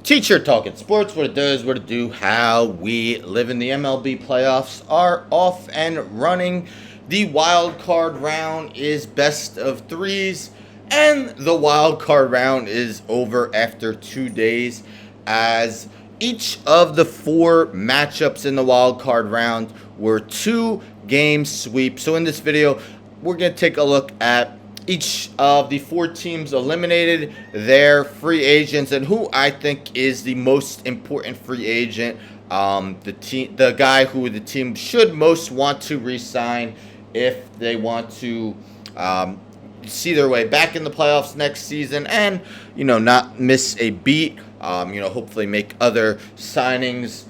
Teacher talking sports, what it does, what it do, how we live in the MLB playoffs are off and running. The wild card round is best of threes, and the wild card round is over after 2 days as each of the four matchups in the wild card round were 2 game sweeps. So in this video, we're going to take a look at each of the four teams eliminated, their free agents, and who I think is the most important free agent. The guy who the team should most want to re-sign if they want to see their way back in the playoffs next season, and not miss a beat. Hopefully make other signings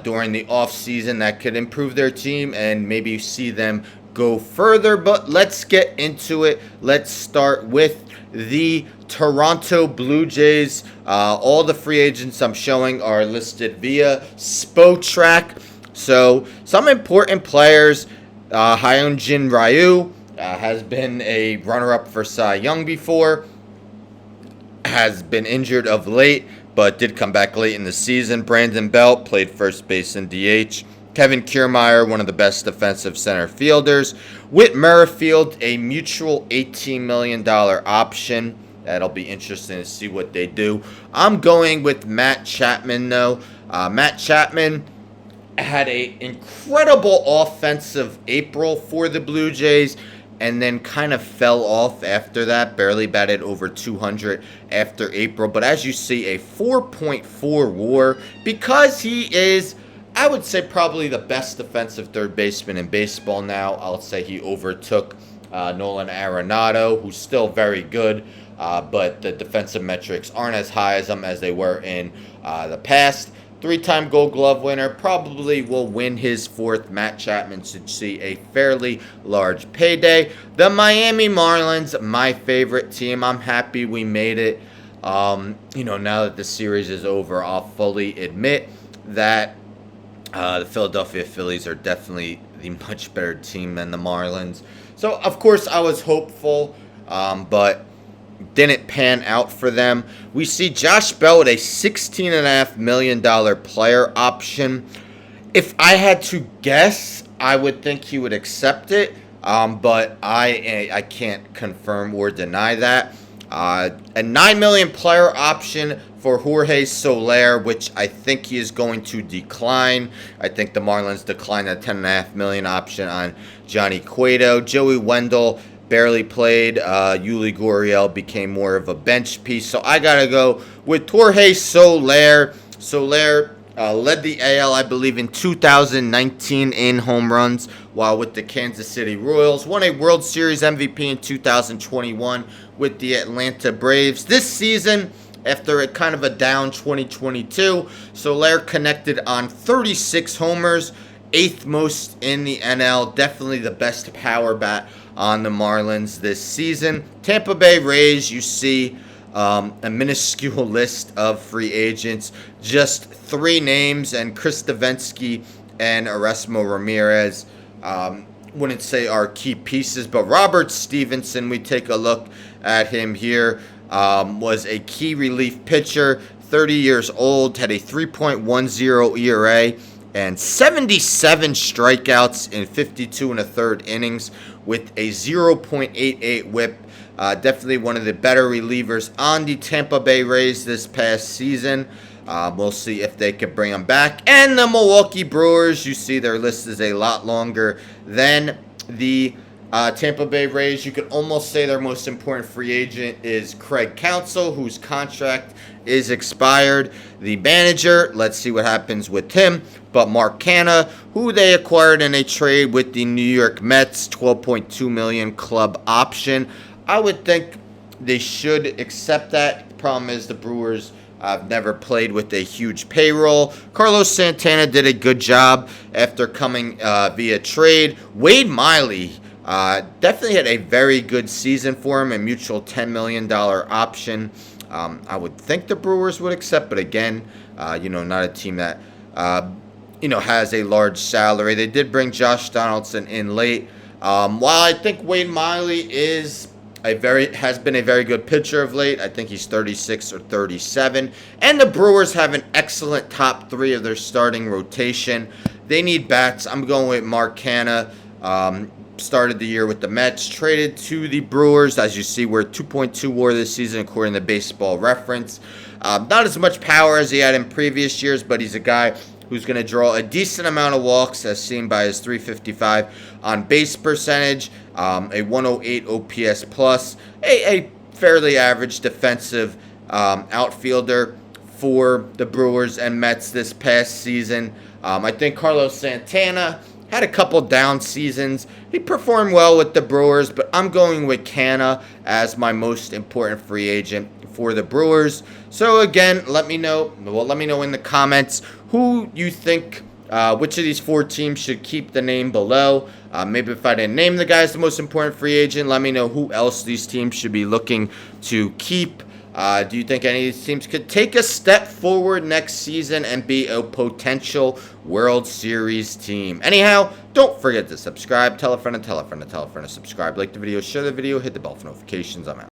during the off season that could improve their team and maybe see them go further. But let's get into it. Let's start with the Toronto Blue Jays. All the free agents I'm showing are listed via Spotrac. So some important players. Hyunjin Ryu has been a runner-up for Cy Young before. Has been injured of late, but did come back late in the season. Brandon Belt played first base and DH. Kevin Kiermaier, one of the best defensive center fielders. Whit Merrifield, a mutual $18 million option. That'll be interesting to see what they do. I'm going with Matt Chapman, though. Matt Chapman had an incredible offensive April for the Blue Jays, and then kind of fell off after that. Barely batted over 200 after April. But as you see, a 4.4 WAR, because he is, I would say, probably the best defensive third baseman in baseball now. I'll say he overtook Nolan Arenado, who's still very good, but the defensive metrics aren't as high as they were in the past. 3-time Gold Glove winner, probably will win his fourth. Matt Chapman should see a fairly large payday. The Miami Marlins, my favorite team. I'm happy we made it. Now that the series is over, I'll fully admit that the Philadelphia Phillies are definitely the much better team than the Marlins. So, of course, I was hopeful, but didn't pan out for them. We see Josh Bell with a $16.5 million player option. If I had to guess, I would think he would accept it, but I can't confirm or deny that. A $9 million player option for Jorge Soler, which I think he is going to decline. I think the Marlins declined a $10.5 million option on Johnny Cueto. Joey Wendell barely played. Yuli Gurriel became more of a bench piece. So I got to go with Jorge Soler. Soler led the AL, I believe, in 2019 in home runs, while with the Kansas City Royals. Won a World Series MVP in 2021 with the Atlanta Braves. This season, after a kind of a down 2022, Soler connected on 36 homers, 8th most in the NL. Definitely the best power bat on the Marlins this season. Tampa Bay Rays, you see a minuscule list of free agents. Just 3 names, and Chris Davinsky and Erasmo Ramirez wouldn't say are key pieces, but Robert Stevenson, we take a look at him here, was a key relief pitcher, 30 years old, had a 3.10 ERA, and 77 strikeouts in 52 and a third innings with a 0.88 whip. Definitely one of the better relievers on the Tampa Bay Rays this past season. We'll see if they could bring him back. And the Milwaukee Brewers, you see their list is a lot longer than the Tampa Bay Rays. You could almost say their most important free agent is Craig Counsell, whose contract is expired. The manager, let's see what happens with him. But Mark Canha, who they acquired in a trade with the New York Mets, $12.2 million club option. I would think they should accept that. The problem is the Brewers have never played with a huge payroll. Carlos Santana did a good job after coming via trade. Wade Miley definitely had a very good season for him, a mutual $10 million option. I would think the Brewers would accept, but again, not a team that has a large salary. They did bring Josh Donaldson in late. While I think Wade Miley is has been a very good pitcher of late. I think he's 36 or 37. And the Brewers have an excellent top three of their starting rotation. They need bats. I'm going with Mark Canha. Started the year with the Mets, traded to the Brewers. As you see, we're 2.2 WAR this season, according to Baseball Reference. Not as much power as he had in previous years, but he's a guy who's going to draw a decent amount of walks, as seen by his 355 on base percentage, a 108 OPS plus, a fairly average defensive outfielder for the Brewers and Mets this past season. I think Carlos Santana had a couple down seasons. He performed well with the Brewers, but I'm going with Canha as my most important free agent for the Brewers. So again, let me know in the comments who you think, which of these four teams should keep the name below. Maybe if I didn't name the guy as the most important free agent, let me know who else these teams should be looking to keep. Do you think any of these teams could take a step forward next season and be a potential World Series team? Anyhow, don't forget to subscribe, tell a friend, and tell a friend, and tell a friend to subscribe. Like the video, share the video, hit the bell for notifications. I'm out.